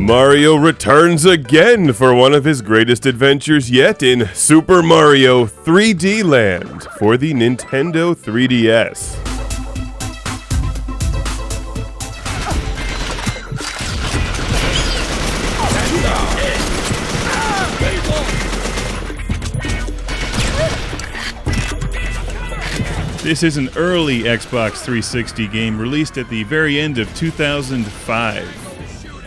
Mario returns again for one of his greatest adventures yet in Super Mario 3D Land for the Nintendo 3DS. This is an early Xbox 360 game released at the very end of 2005.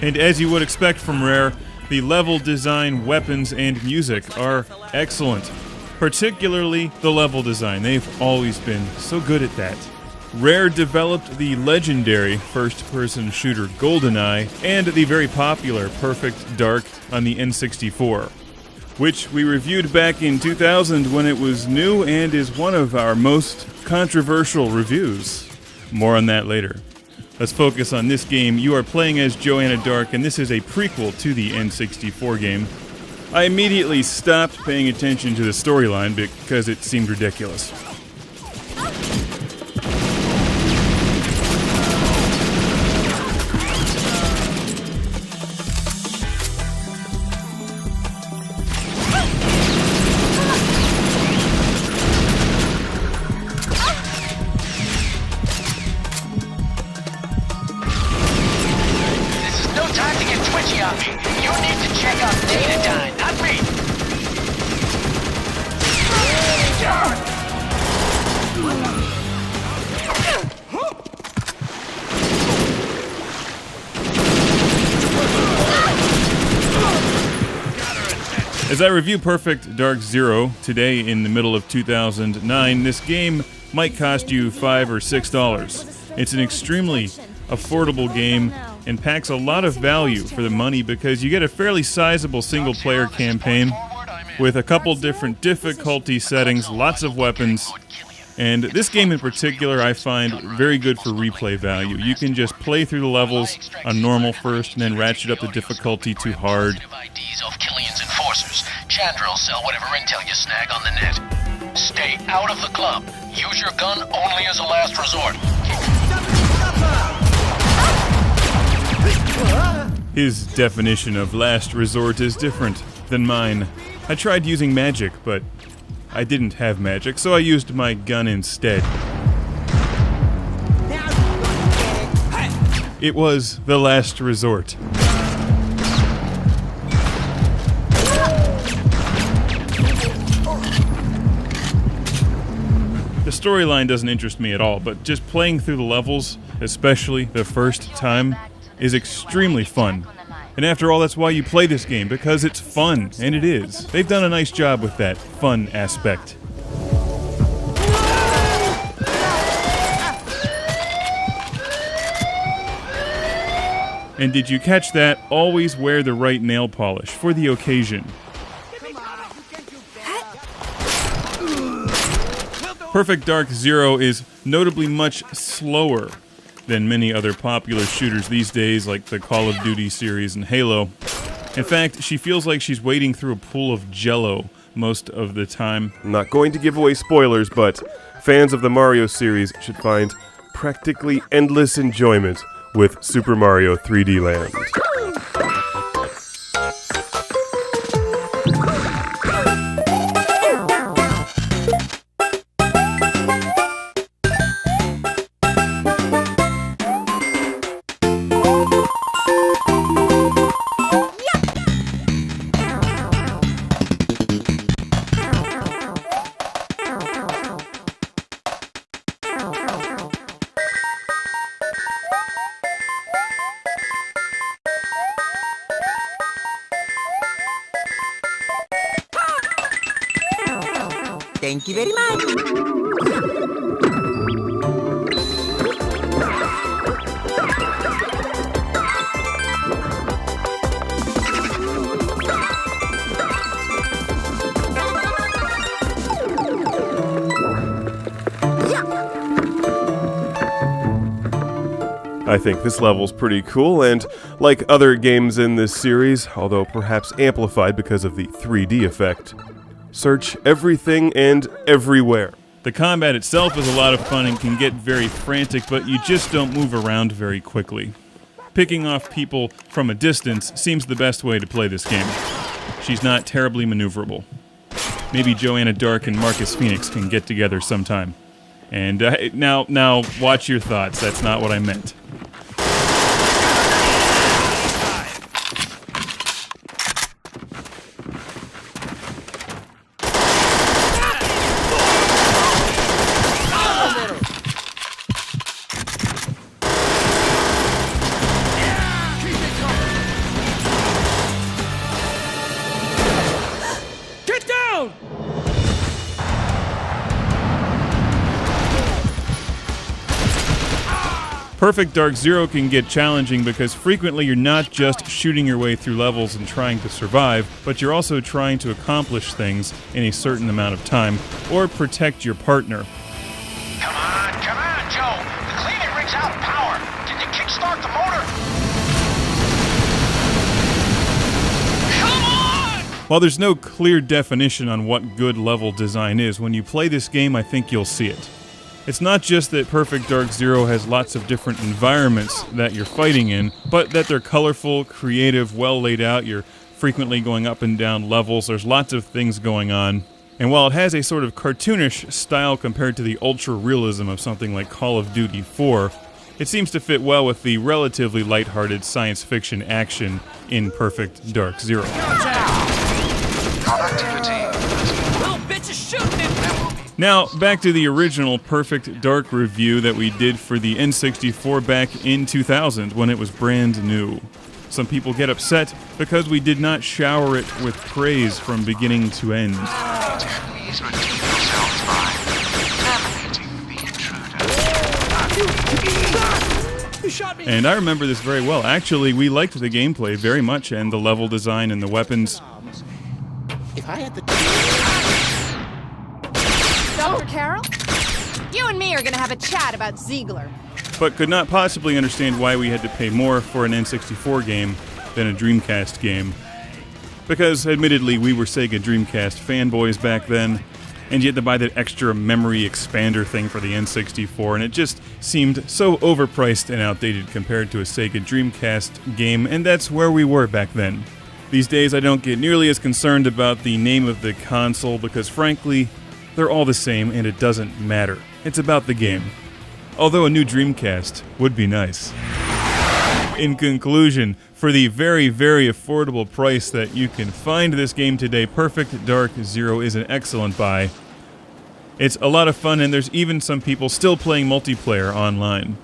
And as you would expect from Rare, the level design, weapons, and music are excellent. Particularly the level design. They've always been so good at that. Rare developed the legendary first-person shooter GoldenEye and the very popular Perfect Dark on the N64, which we reviewed back in 2000 when it was new and is one of our most controversial reviews. More on that later. Let's focus on this game. You are playing as Joanna Dark, and this is a prequel to the N64 game. I immediately stopped paying attention to the storyline because it seemed ridiculous. As I review Perfect Dark Zero today in the middle of 2009, this game might cost you $5 or $6. It's an extremely affordable game and packs a lot of value for the money because you get a fairly sizable single-player campaign with a couple different difficulty settings, lots of weapons, and this game in particular I find very good for replay value. You can just play through the levels on normal first and then ratchet up the difficulty to hard. Chandra will sell whatever intel you snag on the net. Stay out of the club. Use your gun only as a last resort. His definition of last resort is different than mine. I tried using magic, but I didn't have magic, so I used my gun instead. It was the last resort. The storyline doesn't interest me at all, but just playing through the levels, especially the first time, is extremely fun. And after all, that's why you play this game, because it's fun, and it is. They've done a nice job with that fun aspect. And did you catch that? Always wear the right nail polish for the occasion. Perfect Dark Zero is notably much slower than many other popular shooters these days, like the Call of Duty series and Halo. In fact, she feels like she's wading through a pool of Jell-O most of the time. I'm not going to give away spoilers, but fans of the Mario series should find practically endless enjoyment with Super Mario 3D Land. Thank you very much. I think this level's pretty cool, and like other games in this series, although perhaps amplified because of the 3D effect, search everything and everywhere. The combat itself is a lot of fun and can get very frantic, but you just don't move around very quickly. Picking off people from a distance seems the best way to play this game. She's not terribly maneuverable. Maybe Joanna Dark and Marcus Phoenix can get together sometime. And now watch your thoughts. That's not what I meant. Perfect Dark Zero can get challenging because frequently you're not just shooting your way through levels and trying to survive, but you're also trying to accomplish things in a certain amount of time, or protect your partner. Come on, Joe. The cleaning rig's out of power. Can you kickstart the motor? Come on! While there's no clear definition on what good level design is, when you play this game, I think you'll see it. It's not just that Perfect Dark Zero has lots of different environments that you're fighting in, but that they're colorful, creative, well laid out. You're frequently going up and down levels. There's lots of things going on. And while it has a sort of cartoonish style compared to the ultra-realism of something like Call of Duty 4, it seems to fit well with the relatively lighthearted science fiction action in Perfect Dark Zero. Now, back to the original Perfect Dark review that we did for the N64 back in 2000 when it was brand new. Some people get upset because we did not shower it with praise from beginning to end. Please redeem yourselves by terminating the intruder. And I remember this very well. Actually, we liked the gameplay very much and the level design and the weapons. If I had the... Dr. Carroll? You and me are gonna have a chat about Ziegler. But could not possibly understand why we had to pay more for an N64 game than a Dreamcast game. Because, admittedly, we were Sega Dreamcast fanboys back then, and you had to buy that extra memory expander thing for the N64, and it just seemed so overpriced and outdated compared to a Sega Dreamcast game, and that's where we were back then. These days, I don't get nearly as concerned about the name of the console because, frankly, they're all the same and it doesn't matter. It's about the game. Although a new Dreamcast would be nice. In conclusion, for the very, very affordable price that you can find this game today, Perfect Dark Zero is an excellent buy. It's a lot of fun and there's even some people still playing multiplayer online.